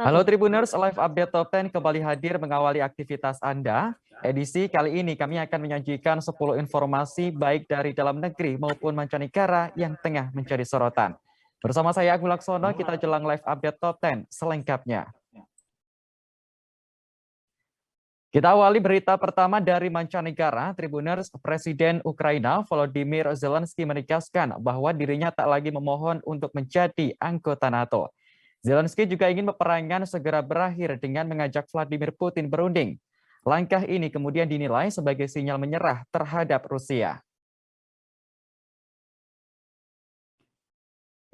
Halo Satu. Tribuners, Live Update Top 10 kembali hadir mengawali aktivitas Anda. Edisi kali ini kami akan menyajikan 10 informasi baik dari dalam negeri maupun mancanegara yang tengah menjadi sorotan. Bersama saya Agung Laksono, kita jelang Live Update Top 10 selengkapnya. Kita awali berita pertama dari mancanegara. Tribuners, Presiden Ukraina Volodymyr Zelensky menegaskan bahwa dirinya tak lagi memohon untuk menjadi anggota NATO. Zelensky juga ingin peperangan segera berakhir dengan mengajak Vladimir Putin berunding. Langkah ini kemudian dinilai sebagai sinyal menyerah terhadap Rusia.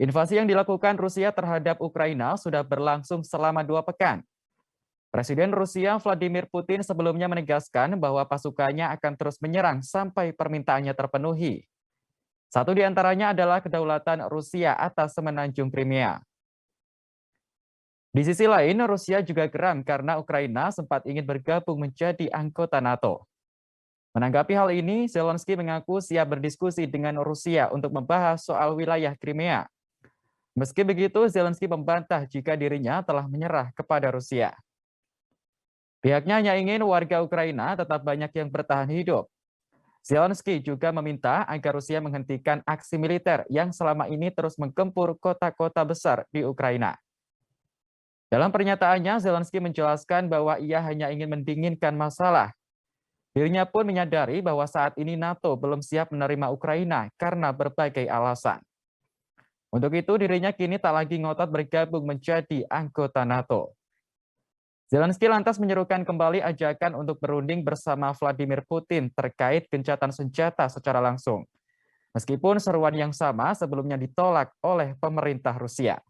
Invasi yang dilakukan Rusia terhadap Ukraina sudah berlangsung selama 2 pekan. Presiden Rusia Vladimir Putin sebelumnya menegaskan bahwa pasukannya akan terus menyerang sampai permintaannya terpenuhi. Satu di antaranya adalah kedaulatan Rusia atas semenanjung Crimea. Di sisi lain, Rusia juga geram karena Ukraina sempat ingin bergabung menjadi anggota NATO. Menanggapi hal ini, Zelensky mengaku siap berdiskusi dengan Rusia untuk membahas soal wilayah Crimea. Meski begitu, Zelensky membantah jika dirinya telah menyerah kepada Rusia. Pihaknya hanya ingin warga Ukraina tetap banyak yang bertahan hidup. Zelensky juga meminta agar Rusia menghentikan aksi militer yang selama ini terus menggempur kota-kota besar di Ukraina. Dalam pernyataannya, Zelensky menjelaskan bahwa ia hanya ingin mendinginkan masalah. Dirinya pun menyadari bahwa saat ini NATO belum siap menerima Ukraina karena berbagai alasan. Untuk itu, dirinya kini tak lagi ngotot bergabung menjadi anggota NATO. Zelensky lantas menyerukan kembali ajakan untuk berunding bersama Vladimir Putin terkait gencatan senjata secara langsung. Meskipun seruan yang sama sebelumnya ditolak oleh pemerintah Rusia.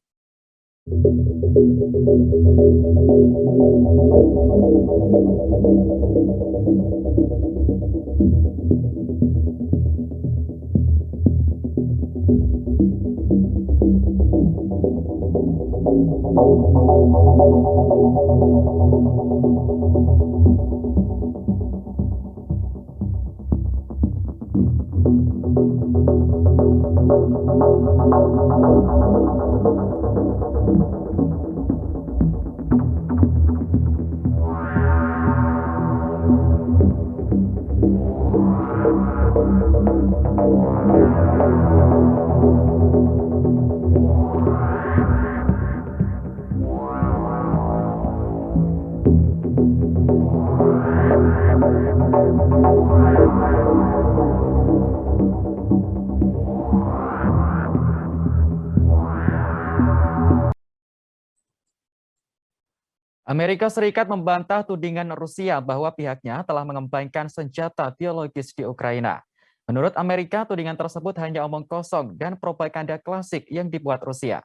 Amerika Serikat membantah tudingan Rusia bahwa pihaknya telah mengembangkan senjata biologis di Ukraina. Menurut Amerika, tudingan tersebut hanya omong kosong dan propaganda klasik yang dibuat Rusia.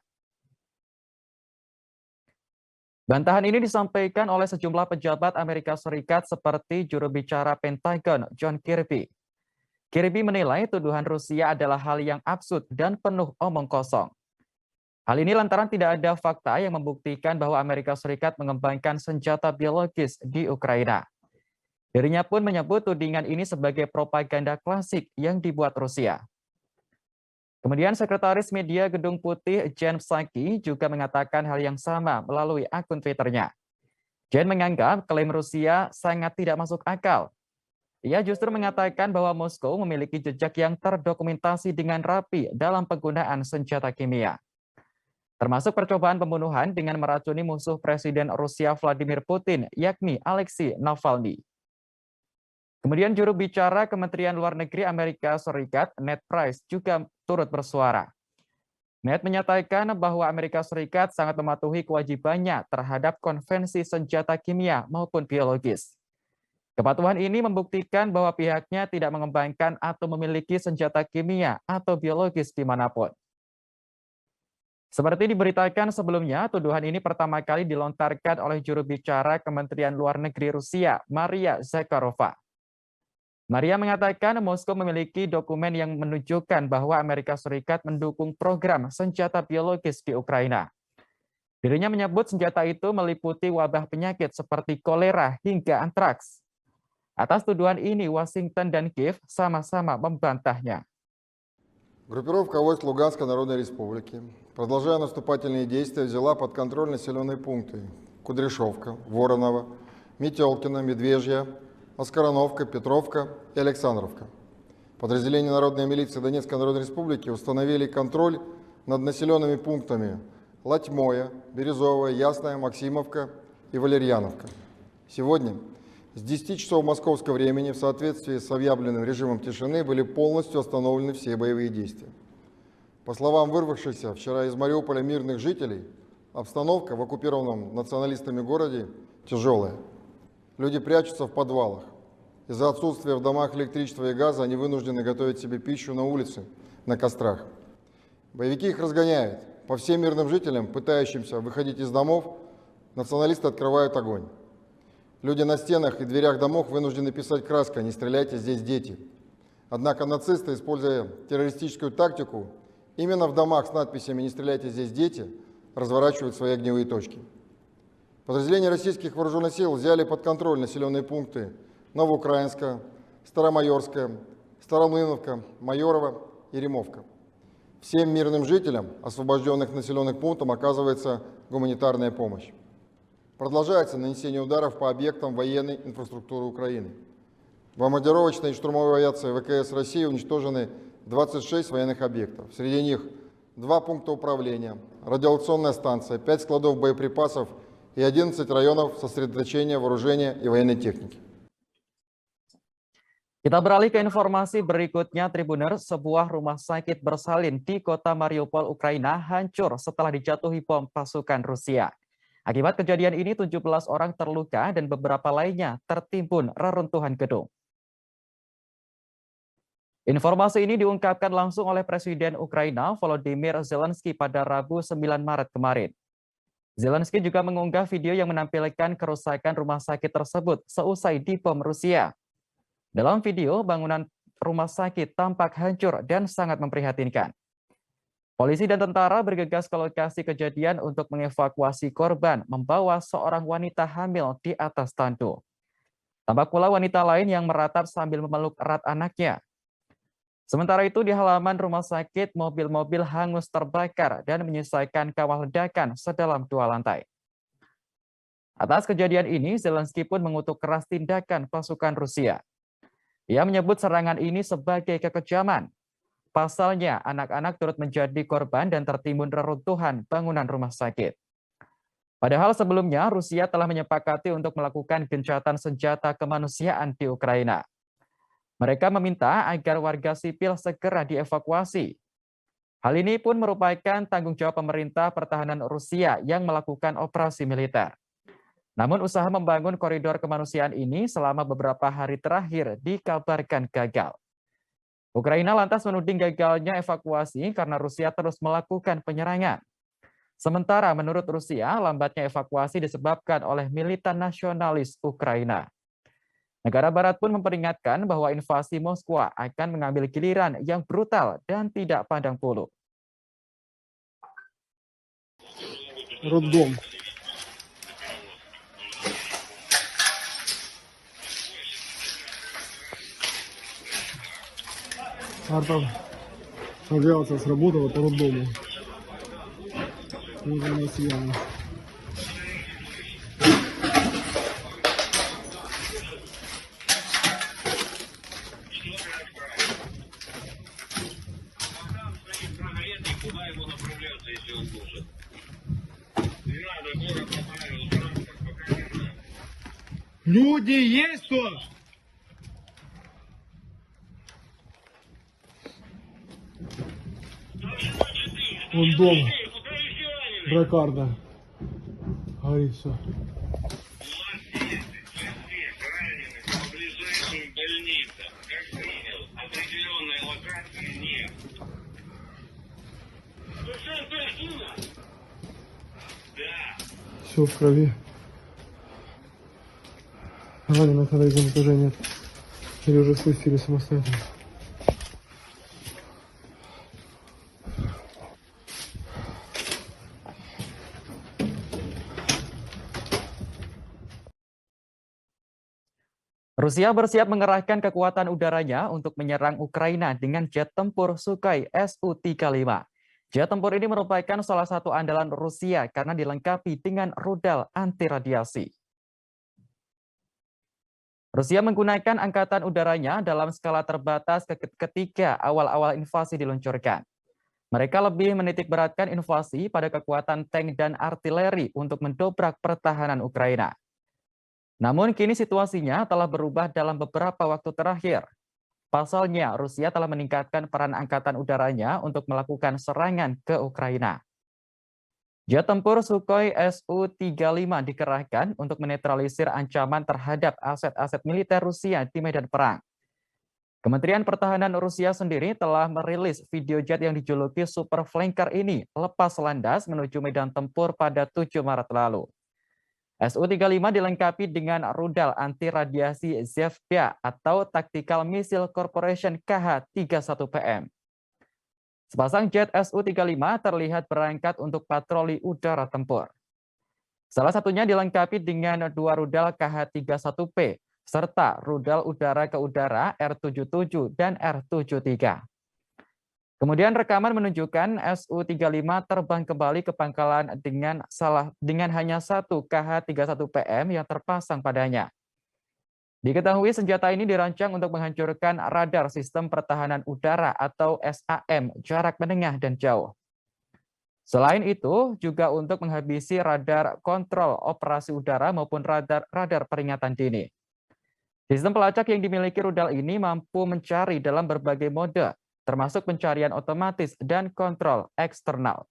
Bantahan ini disampaikan oleh sejumlah pejabat Amerika Serikat seperti juru bicara Pentagon John Kirby. Kirby menilai tuduhan Rusia adalah hal yang absurd dan penuh omong kosong. Hal ini lantaran tidak ada fakta yang membuktikan bahwa Amerika Serikat mengembangkan senjata biologis di Ukraina. Dirinya pun menyebut tudingan ini sebagai propaganda klasik yang dibuat Rusia. Kemudian Sekretaris Media Gedung Putih Jen Psaki juga mengatakan hal yang sama melalui akun Twitternya. Jen menganggap klaim Rusia sangat tidak masuk akal. Ia justru mengatakan bahwa Moskow memiliki jejak yang terdokumentasi dengan rapi dalam penggunaan senjata kimia. Termasuk percobaan pembunuhan dengan meracuni musuh Presiden Rusia Vladimir Putin, yakni Alexei Navalny. Kemudian juru bicara Kementerian Luar Negeri Amerika Serikat, Ned Price, juga turut bersuara. Ned menyatakan bahwa Amerika Serikat sangat mematuhi kewajibannya terhadap konvensi senjata kimia maupun biologis. Kepatuhan ini membuktikan bahwa pihaknya tidak mengembangkan atau memiliki senjata kimia atau biologis dimanapun. Seperti diberitakan sebelumnya, tuduhan ini pertama kali dilontarkan oleh juru bicara Kementerian Luar Negeri Rusia, Maria Zakharova. Maria mengatakan Moskow memiliki dokumen yang menunjukkan bahwa Amerika Serikat mendukung program senjata biologis di Ukraina. Dirinya menyebut senjata itu meliputi wabah penyakit seperti kolera hingga antraks. Atas tuduhan ini, Washington dan Kiev sama-sama membantahnya. Группировка войск Луганской Народной Республики, продолжая наступательные действия, взяла под контроль населенные пункты Кудряшовка, Воронова, Метелкино, Медвежья, Оскароновка, Петровка и Александровка. Подразделения народной милиции Донецкой Народной Республики установили контроль над населенными пунктами Латьмоя, Березовая, Ясная, Максимовка и Валерьяновка. Сегодня с 10 часов московского времени в соответствии с объявленным режимом тишины были полностью остановлены все боевые действия. По словам вырвавшихся вчера из Мариуполя мирных жителей, обстановка в оккупированном националистами городе тяжелая. Люди прячутся в подвалах. Из-за отсутствия в домах электричества и газа они вынуждены готовить себе пищу на улице, на кострах. Боевики их разгоняют. По всем мирным жителям, пытающимся выходить из домов, националисты открывают огонь. Люди на стенах и дверях домов вынуждены писать краской «Не стреляйте, здесь дети». Однако нацисты, используя террористическую тактику, именно в домах с надписями «Не стреляйте, здесь дети» разворачивают свои огневые точки. Подразделения российских вооруженных сил взяли под контроль населенные пункты Новоукраинска, Старомайорская, Старомлыновка, Майорово и Римовка. Всем мирным жителям освобожденных населенных пунктов оказывается гуманитарная помощь. Продолжается нанесение ударов по объектам военной инфраструктуры Украины. Бомбардировочной и штурмовой авиацией ВКС России уничтожены 26 военных объектов. Среди них 2 пункта управления, радиолокационная станция, 5 складов боеприпасов и 11 районов сосредоточения вооружения и военной техники. Kita beralih ke informasi berikutnya, Tribuners. Sebuah rumah sakit bersalin di kota Mariupol, Ukraina hancur setelah dijatuhi bom pasukan Rusia. Akibat kejadian ini, 17 orang terluka dan beberapa lainnya tertimbun reruntuhan gedung. Informasi ini diungkapkan langsung oleh Presiden Ukraina Volodymyr Zelensky pada Rabu 9 Maret kemarin. Zelensky juga mengunggah video yang menampilkan kerusakan rumah sakit tersebut seusai dibom Rusia. Dalam video, bangunan rumah sakit tampak hancur dan sangat memprihatinkan. Polisi dan tentara bergegas ke lokasi kejadian untuk mengevakuasi korban, membawa seorang wanita hamil di atas tandu. Tampak pula wanita lain yang meratap sambil memeluk erat anaknya. Sementara itu, di halaman rumah sakit, mobil-mobil hangus terbakar dan menyisakan kawah ledakan sedalam 2 lantai. Atas kejadian ini, Zelensky pun mengutuk keras tindakan pasukan Rusia. Ia menyebut serangan ini sebagai kekejaman. Pasalnya, anak-anak turut menjadi korban dan tertimbun reruntuhan bangunan rumah sakit. Padahal sebelumnya, Rusia telah menyepakati untuk melakukan gencatan senjata kemanusiaan di Ukraina. Mereka meminta agar warga sipil segera dievakuasi. Hal ini pun merupakan tanggung jawab pemerintah pertahanan Rusia yang melakukan operasi militer. Namun usaha membangun koridor kemanusiaan ini selama beberapa hari terakhir dikabarkan gagal. Ukraina lantas menuding gagalnya evakuasi karena Rusia terus melakukan penyerangan. Sementara menurut Rusia, lambatnya evakuasi disebabkan oleh militan nasionalis Ukraina. Negara Barat pun memperingatkan bahwa invasi Moskwa akan mengambil giliran yang brutal dan tidak pandang bulu. Роддом. Авиация сработала по роддому. Вот она сияла. Куда ему направляться, если он должен? Не надо, город направил, транспорт пока не надо. Люди есть тут? Вон дом. Куда еще раненый? Бракарда. Горит все. У нас есть всех раненых по ближайшим больницам. Как принял, определенной локации нет. Ну что, Антон, да. Все в крови. Раненых надо из монтажа нет. Или уже спустили самостоятельно. Rusia bersiap mengerahkan kekuatan udaranya untuk menyerang Ukraina dengan jet tempur Sukhoi Su-35. Jet tempur ini merupakan salah satu andalan Rusia karena dilengkapi dengan rudal anti radiasi. Rusia menggunakan angkatan udaranya dalam skala terbatas ketika awal-awal invasi diluncurkan. Mereka lebih menitikberatkan invasi pada kekuatan tank dan artileri untuk mendobrak pertahanan Ukraina. Namun kini situasinya telah berubah dalam beberapa waktu terakhir. Pasalnya, Rusia telah meningkatkan peran angkatan udaranya untuk melakukan serangan ke Ukraina. Jet tempur Sukhoi Su-35 dikerahkan untuk menetralisir ancaman terhadap aset-aset militer Rusia di medan perang. Kementerian Pertahanan Rusia sendiri telah merilis video jet yang dijuluki Super Flanker ini lepas landas menuju medan tempur pada 7 Maret lalu. Su-35 dilengkapi dengan rudal anti radiasi Zvezda atau Tactical Missile Corporation KH-31PM. Sepasang jet Su-35 terlihat berangkat untuk patroli udara tempur. Salah satunya dilengkapi dengan 2 rudal KH-31P serta rudal udara ke udara R-77 dan R-73. Kemudian rekaman menunjukkan Su-35 terbang kembali ke pangkalan dengan hanya 1 KH-31PM yang terpasang padanya. Diketahui senjata ini dirancang untuk menghancurkan radar sistem pertahanan udara atau SAM jarak menengah dan jauh. Selain itu, juga untuk menghabisi radar kontrol operasi udara maupun radar peringatan dini. Sistem pelacak yang dimiliki rudal ini mampu mencari dalam berbagai mode, termasuk pencarian otomatis dan kontrol eksternal.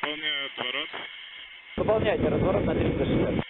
Выполняю отворот. Выполняйте разворот на 360.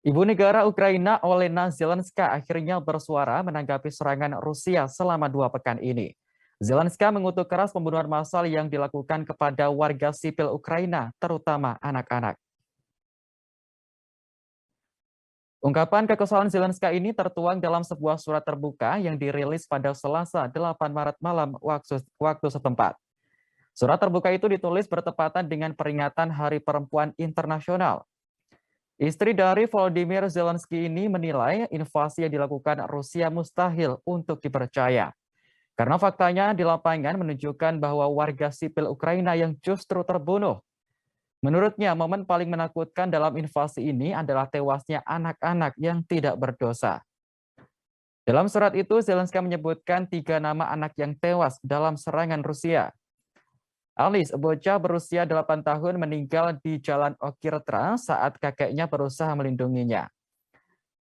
Ibu negara Ukraina Olena Zelenska akhirnya bersuara menanggapi serangan Rusia selama 2 pekan ini. Zelenska mengutuk keras pembunuhan massal yang dilakukan kepada warga sipil Ukraina, terutama anak-anak. Ungkapan kekesalan Zelenska ini tertuang dalam sebuah surat terbuka yang dirilis pada Selasa 8 Maret malam waktu setempat. Surat terbuka itu ditulis bertepatan dengan peringatan Hari Perempuan Internasional. Istri dari Volodymyr Zelensky ini menilai invasi yang dilakukan Rusia mustahil untuk dipercaya. Karena faktanya di lapangan menunjukkan bahwa warga sipil Ukraina yang justru terbunuh. Menurutnya, momen paling menakutkan dalam invasi ini adalah tewasnya anak-anak yang tidak berdosa. Dalam surat itu, Zelensky menyebutkan 3 nama anak yang tewas dalam serangan Rusia. Alice, bocah berusia 8 tahun meninggal di Jalan Okirtra saat kakeknya berusaha melindunginya.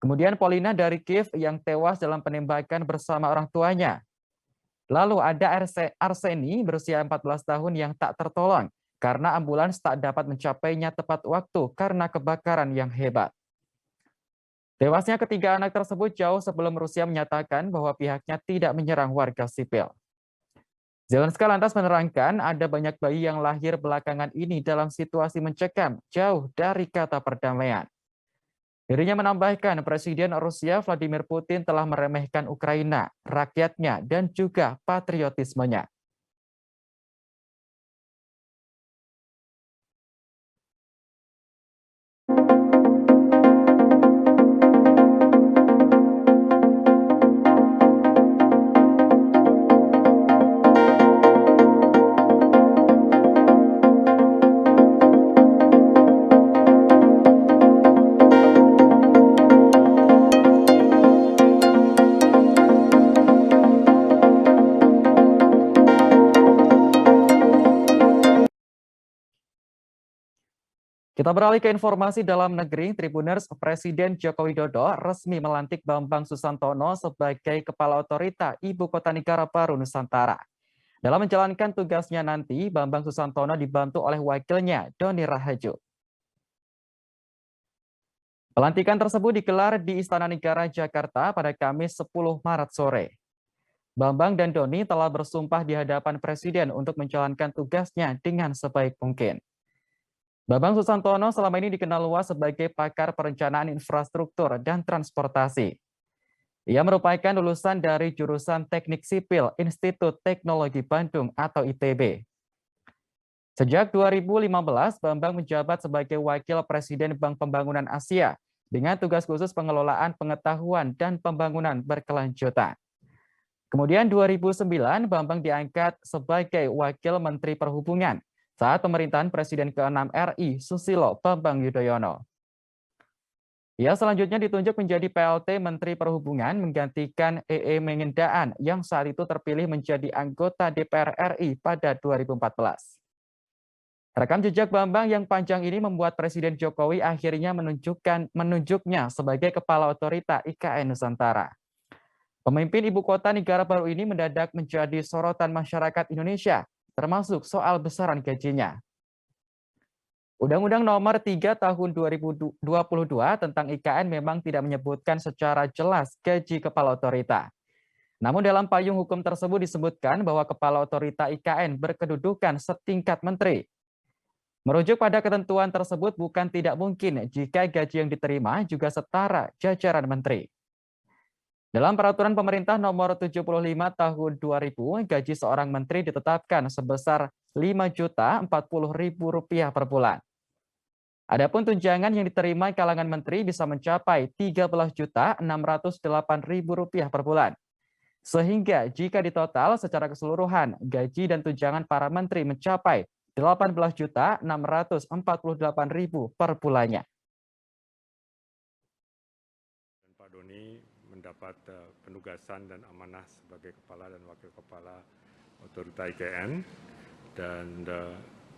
Kemudian Polina dari Kiev yang tewas dalam penembakan bersama orang tuanya. Lalu ada Arseni berusia 14 tahun yang tak tertolong karena ambulans tak dapat mencapainya tepat waktu karena kebakaran yang hebat. Tewasnya ketiga anak tersebut jauh sebelum Rusia menyatakan bahwa pihaknya tidak menyerang warga sipil. Zelensky lantas menerangkan ada banyak bayi yang lahir belakangan ini dalam situasi mencekam, jauh dari kata perdamaian. Dirinya menambahkan Presiden Rusia Vladimir Putin telah meremehkan Ukraina, rakyatnya, dan juga patriotismenya. Kita beralih ke informasi dalam negeri. Tribuners, Presiden Joko Widodo resmi melantik Bambang Susantono sebagai Kepala Otorita Ibu Kota Negara Baru Nusantara. Dalam menjalankan tugasnya nanti, Bambang Susantono dibantu oleh wakilnya, Doni Rahayu. Pelantikan tersebut digelar di Istana Negara Jakarta pada Kamis 10 Maret sore. Bambang dan Doni telah bersumpah di hadapan Presiden untuk menjalankan tugasnya dengan sebaik mungkin. Bambang Susantono selama ini dikenal luas sebagai pakar perencanaan infrastruktur dan transportasi. Ia merupakan lulusan dari jurusan Teknik Sipil Institut Teknologi Bandung atau ITB. Sejak 2015, Bambang menjabat sebagai Wakil Presiden Bank Pembangunan Asia dengan tugas khusus pengelolaan pengetahuan dan pembangunan berkelanjutan. Kemudian 2009, Bambang diangkat sebagai Wakil Menteri Perhubungan saat pemerintahan Presiden ke-6 RI Susilo Bambang Yudhoyono. Ia selanjutnya ditunjuk menjadi PLT Menteri Perhubungan menggantikan E.E. Mengendaan yang saat itu terpilih menjadi anggota DPR RI pada 2014. Rekam jejak Bambang yang panjang ini membuat Presiden Jokowi akhirnya menunjuknya sebagai Kepala Otorita IKN Nusantara. Pemimpin Ibu Kota Negara Baru ini mendadak menjadi sorotan masyarakat Indonesia, termasuk soal besaran gajinya. Undang-Undang Nomor 3 Tahun 2022 tentang IKN memang tidak menyebutkan secara jelas gaji Kepala Otorita. Namun dalam payung hukum tersebut disebutkan bahwa Kepala Otorita IKN berkedudukan setingkat menteri. Merujuk pada ketentuan tersebut bukan tidak mungkin jika gaji yang diterima juga setara jajaran menteri. Dalam Peraturan Pemerintah Nomor 75 Tahun 2000, gaji seorang menteri ditetapkan sebesar Rp5.040.000 per bulan. Adapun tunjangan yang diterima kalangan menteri bisa mencapai Rp13.608.000 per bulan. Sehingga jika ditotal secara keseluruhan, gaji dan tunjangan para menteri mencapai Rp18.648.000 per bulannya. Pak Doni mendapat penugasan dan amanah sebagai Kepala dan Wakil Kepala Otorita IKN, dan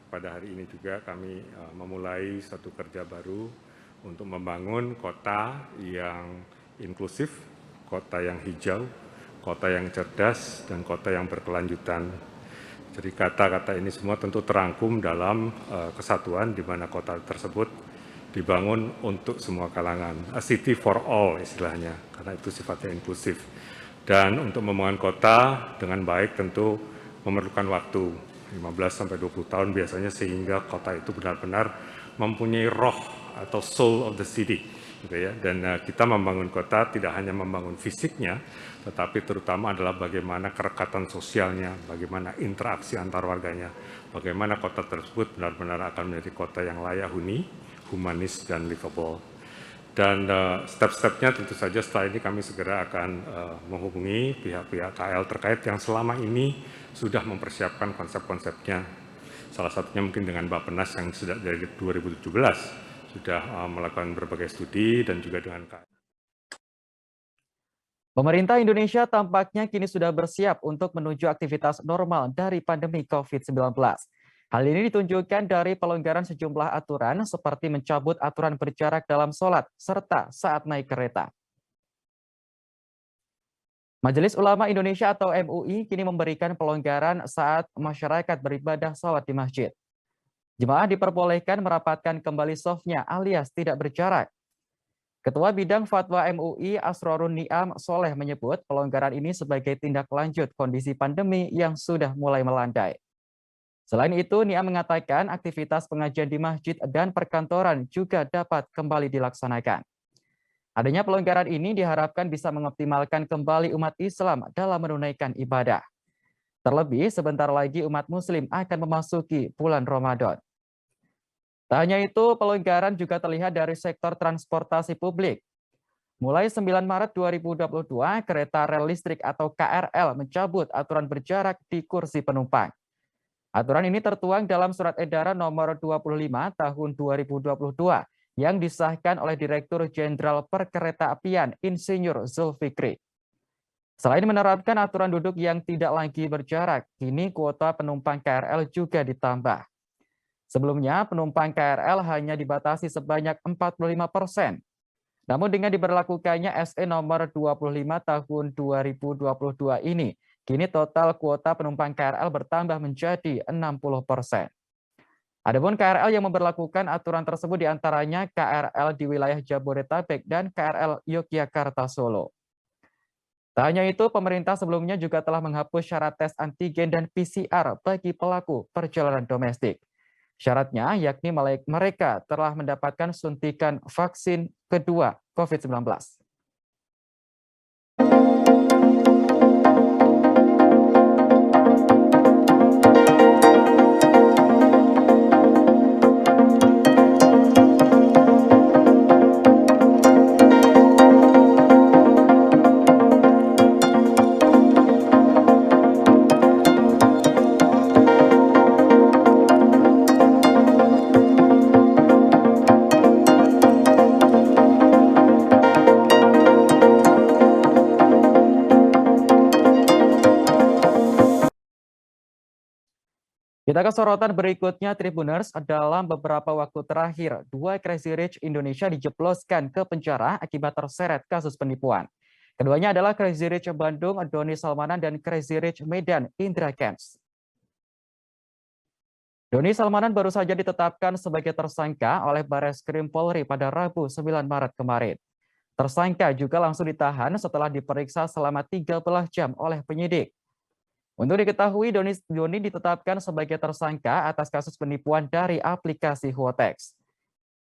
pada hari ini juga kami memulai satu kerja baru untuk membangun kota yang inklusif, kota yang hijau, kota yang cerdas, dan kota yang berkelanjutan. Jadi kata-kata ini semua tentu terangkum dalam kesatuan di mana kota tersebut dibangun untuk semua kalangan, a city for all istilahnya, karena itu sifatnya inklusif. Dan untuk membangun kota dengan baik tentu memerlukan waktu 15-20 tahun biasanya, sehingga kota itu benar-benar mempunyai roh atau soul of the city, gitu ya. Dan kita membangun kota tidak hanya membangun fisiknya, tetapi terutama adalah bagaimana kerekatan sosialnya, bagaimana interaksi antar warganya, bagaimana kota tersebut benar-benar akan menjadi kota yang layak huni, humanis, dan livable. Dan step-stepnya tentu saja setelah ini kami segera akan menghubungi pihak-pihak KL terkait yang selama ini sudah mempersiapkan konsep-konsepnya. Salah satunya mungkin dengan Bappenas yang sudah dari 2017 sudah melakukan berbagai studi, dan juga dengan KL. Pemerintah Indonesia tampaknya kini sudah bersiap untuk menuju aktivitas normal dari pandemi COVID-19. Hal ini ditunjukkan dari pelonggaran sejumlah aturan seperti mencabut aturan berjarak dalam sholat serta saat naik kereta. Majelis Ulama Indonesia atau MUI kini memberikan pelonggaran saat masyarakat beribadah sholat di masjid. Jemaah diperbolehkan merapatkan kembali shafnya alias tidak berjarak. Ketua Bidang Fatwa MUI Asrorun Niam Soleh menyebut pelonggaran ini sebagai tindak lanjut kondisi pandemi yang sudah mulai melandai. Selain itu, Niam mengatakan aktivitas pengajian di masjid dan perkantoran juga dapat kembali dilaksanakan. Adanya pelonggaran ini diharapkan bisa mengoptimalkan kembali umat Islam dalam menunaikan ibadah. Terlebih, sebentar lagi umat Muslim akan memasuki bulan Ramadan. Tak hanya itu, pelonggaran juga terlihat dari sektor transportasi publik. Mulai 9 Maret 2022, kereta rel listrik atau KRL mencabut aturan berjarak di kursi penumpang. Aturan ini tertuang dalam Surat Edaran Nomor 25 Tahun 2022 yang disahkan oleh Direktur Jenderal Perkeretaapian Insinyur Zulfikri. Selain menerapkan aturan duduk yang tidak lagi berjarak, kini kuota penumpang KRL juga ditambah. Sebelumnya, penumpang KRL hanya dibatasi sebanyak 45%. Namun dengan diberlakukannya SE nomor 25 tahun 2022 ini, kini total kuota penumpang KRL bertambah menjadi 60%. Adapun KRL yang memberlakukan aturan tersebut diantaranya KRL di wilayah Jabodetabek dan KRL Yogyakarta Solo. Tak hanya itu, pemerintah sebelumnya juga telah menghapus syarat tes antigen dan PCR bagi pelaku perjalanan domestik. Syaratnya yakni mereka telah mendapatkan suntikan vaksin kedua COVID-19. Kita ke sorotan berikutnya, Tribuners. Dalam beberapa waktu terakhir, 2 Crazy Rich Indonesia dijebloskan ke penjara akibat terseret kasus penipuan. Keduanya adalah Crazy Rich Bandung, Doni Salmanan, dan Crazy Rich Medan, Indra Kents. Doni Salmanan baru saja ditetapkan sebagai tersangka oleh Barreskrim Polri pada Rabu 9 Maret kemarin. Tersangka juga langsung ditahan setelah diperiksa selama 13 jam oleh penyidik. Untuk diketahui, Doni ditetapkan sebagai tersangka atas kasus penipuan dari aplikasi Huotex.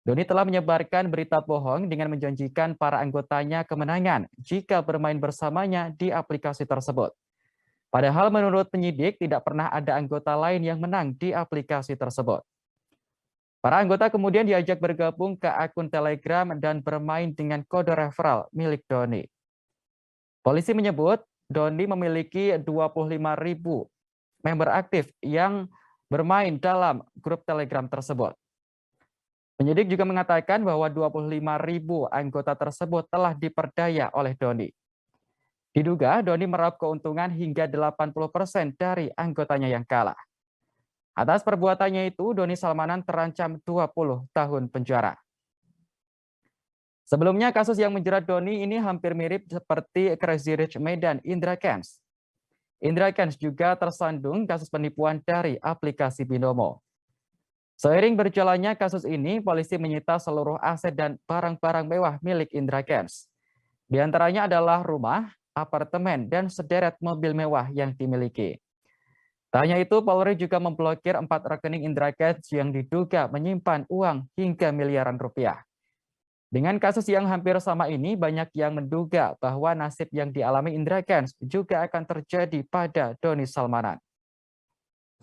Doni telah menyebarkan berita bohong dengan menjanjikan para anggotanya kemenangan jika bermain bersamanya di aplikasi tersebut. Padahal menurut penyidik tidak pernah ada anggota lain yang menang di aplikasi tersebut. Para anggota kemudian diajak bergabung ke akun Telegram dan bermain dengan kode referral milik Doni. Polisi menyebut Doni memiliki 25.000 member aktif yang bermain dalam grup Telegram tersebut. Penyidik juga mengatakan bahwa 25.000 anggota tersebut telah diperdaya oleh Doni. Diduga Doni meraup keuntungan hingga 80% dari anggotanya yang kalah. Atas perbuatannya itu, Doni Salmanan terancam 20 tahun penjara. Sebelumnya, kasus yang menjerat Doni ini hampir mirip seperti Crazy Rich Medan, Indra Kents. Indra Kents juga tersandung kasus penipuan dari aplikasi Binomo. Seiring berjalannya kasus ini, polisi menyita seluruh aset dan barang-barang mewah milik Indra Kents. Di antaranya adalah rumah, apartemen, dan sederet mobil mewah yang dimiliki. Tak hanya itu, Polri juga memblokir 4 rekening Indra Kents yang diduga menyimpan uang hingga miliaran rupiah. Dengan kasus yang hampir sama ini, banyak yang menduga bahwa nasib yang dialami Indra Kents juga akan terjadi pada Doni Salmanan.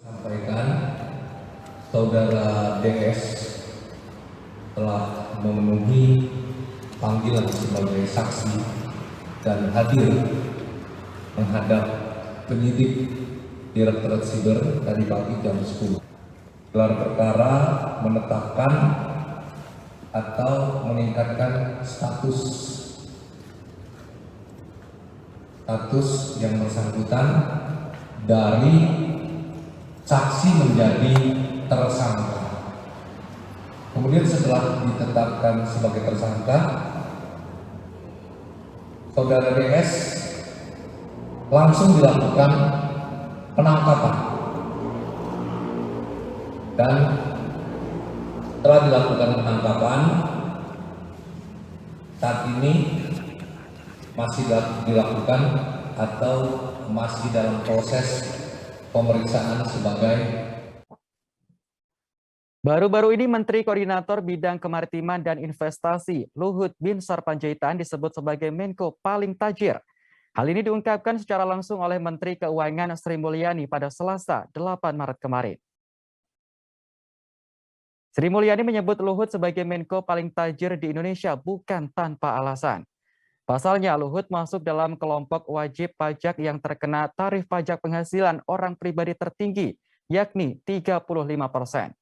Sampaikan, Saudara DS telah memenuhi panggilan sebagai saksi dan hadir menghadap penyidik Direktorat Siber tadi pagi jam 10. Gelar perkara menetapkan atau meningkatkan status yang bersangkutan dari saksi menjadi tersangka. Kemudian setelah ditetapkan sebagai tersangka, Saudara DS langsung dilakukan penangkapan dan telah dilakukan penangkapan. Saat ini masih dilakukan atau masih dalam proses pemeriksaan sebagai. Baru-baru ini Menteri Koordinator Bidang Kemaritiman dan Investasi Luhut Binsar Panjaitan disebut sebagai Menko paling tajir. Hal ini diungkapkan secara langsung oleh Menteri Keuangan Sri Mulyani pada Selasa 8 Maret kemarin. Sri Mulyani menyebut Luhut sebagai Menko paling tajir di Indonesia bukan tanpa alasan. Pasalnya, Luhut masuk dalam kelompok wajib pajak yang terkena tarif pajak penghasilan orang pribadi tertinggi, yakni 35%.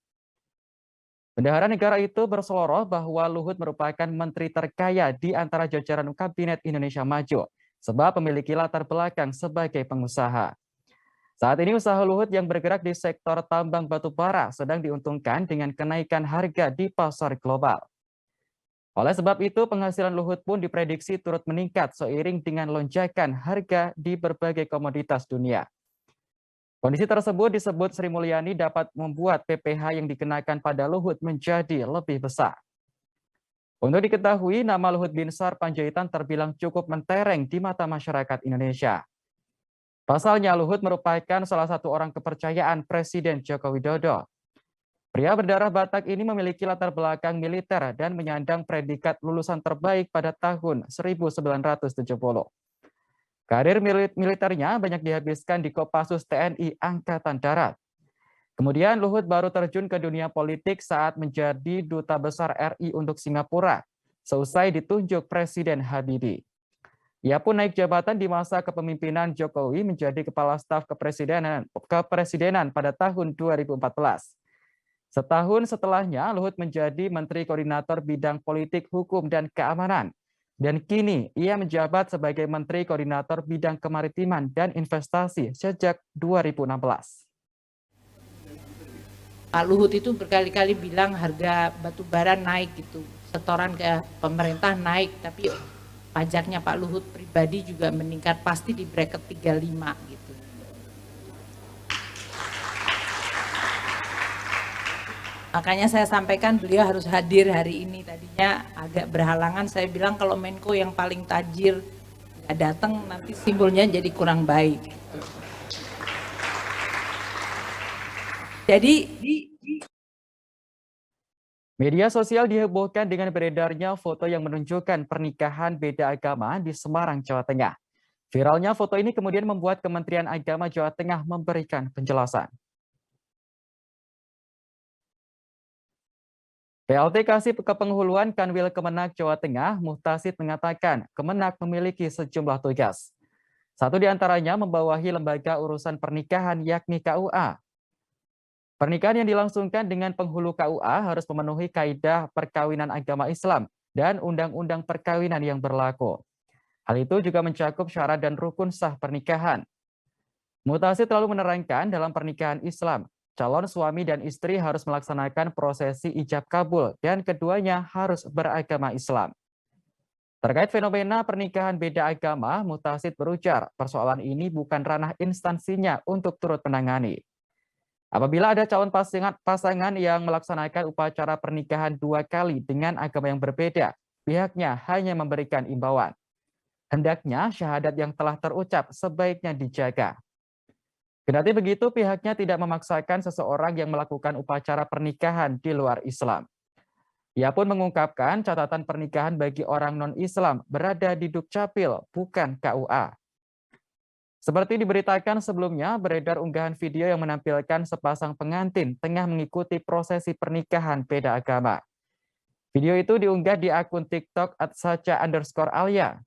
Bendahara negara itu berseloroh bahwa Luhut merupakan menteri terkaya di antara jajaran Kabinet Indonesia Maju, sebab memiliki latar belakang sebagai pengusaha. Saat ini usaha Luhut yang bergerak di sektor tambang batu bara sedang diuntungkan dengan kenaikan harga di pasar global. Oleh sebab itu, penghasilan Luhut pun diprediksi turut meningkat seiring dengan lonjakan harga di berbagai komoditas dunia. Kondisi tersebut disebut Sri Mulyani dapat membuat PPh yang dikenakan pada Luhut menjadi lebih besar. Untuk diketahui, nama Luhut Binsar Panjaitan terbilang cukup mentereng di mata masyarakat Indonesia. Pasalnya, Luhut merupakan salah satu orang kepercayaan Presiden Joko Widodo. Pria berdarah Batak ini memiliki latar belakang militer dan menyandang predikat lulusan terbaik pada tahun 1970. Karir militernya banyak dihabiskan di Kopassus TNI Angkatan Darat. Kemudian Luhut baru terjun ke dunia politik saat menjadi Duta Besar RI untuk Singapura, seusai ditunjuk Presiden Habibie. Ia pun naik jabatan di masa kepemimpinan Jokowi menjadi Kepala Staf Kepresidenan pada tahun 2014. Setahun setelahnya, Luhut menjadi Menteri Koordinator Bidang Politik, Hukum, dan Keamanan. Dan kini ia menjabat sebagai Menteri Koordinator Bidang Kemaritiman dan Investasi sejak 2016. Pak Luhut itu berkali-kali bilang harga batu bara naik gitu, setoran ke pemerintah naik, tapi pajaknya Pak Luhut pribadi juga meningkat, pasti di bracket 35 gitu. Makanya saya sampaikan beliau harus hadir hari ini. Tadinya agak berhalangan, saya bilang kalau Menko yang paling tajir nggak datang nanti simbolnya jadi kurang baik. Jadi media sosial dihebohkan dengan beredarnya foto yang menunjukkan pernikahan beda agama di Semarang, Jawa Tengah. Viralnya foto ini kemudian membuat Kementerian Agama Jawa Tengah memberikan penjelasan. PLT Kasih Kepenghuluan Kanwil Kemenak Jawa Tengah, Muhtasid mengatakan Kemenak memiliki sejumlah tugas. Satu di antaranya membawahi lembaga urusan pernikahan yakni KUA. Pernikahan yang dilangsungkan dengan penghulu KUA harus memenuhi kaidah perkawinan agama Islam dan undang-undang perkawinan yang berlaku. Hal itu juga mencakup syarat dan rukun sah pernikahan. Muhtasid lalu menerangkan dalam pernikahan Islam, calon suami dan istri harus melaksanakan prosesi ijab kabul dan keduanya harus beragama Islam. Terkait fenomena pernikahan beda agama, Muhtasid berujar persoalan ini bukan ranah instansinya untuk turut menangani. Apabila ada calon pasangan yang melaksanakan upacara pernikahan 2 kali dengan agama yang berbeda, pihaknya hanya memberikan imbauan. Hendaknya syahadat yang telah terucap sebaiknya dijaga. Kendati begitu, pihaknya tidak memaksakan seseorang yang melakukan upacara pernikahan di luar Islam. Ia pun mengungkapkan catatan pernikahan bagi orang non-Islam berada di Dukcapil, bukan KUA. Seperti diberitakan sebelumnya, beredar unggahan video yang menampilkan sepasang pengantin tengah mengikuti prosesi pernikahan beda agama. Video itu diunggah di akun TikTok @sacha_alia.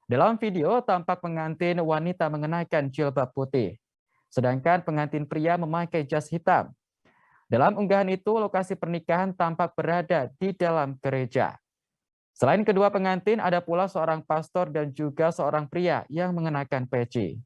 Dalam video, tampak pengantin wanita mengenakan jilbab putih, sedangkan pengantin pria memakai jas hitam. Dalam unggahan itu, lokasi pernikahan tampak berada di dalam gereja. Selain kedua pengantin, ada pula seorang pastor dan juga seorang pria yang mengenakan peci.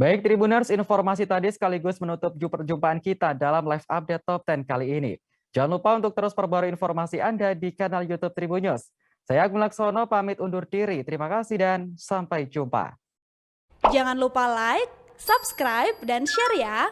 Baik Tribuners, informasi tadi sekaligus menutup perjumpaan kita dalam live update Top 10 kali ini. Jangan lupa untuk terus perbarui informasi Anda di kanal YouTube Tribun News. Saya Agung Laksono pamit undur diri. Terima kasih dan sampai jumpa. Jangan lupa like, subscribe, dan share ya.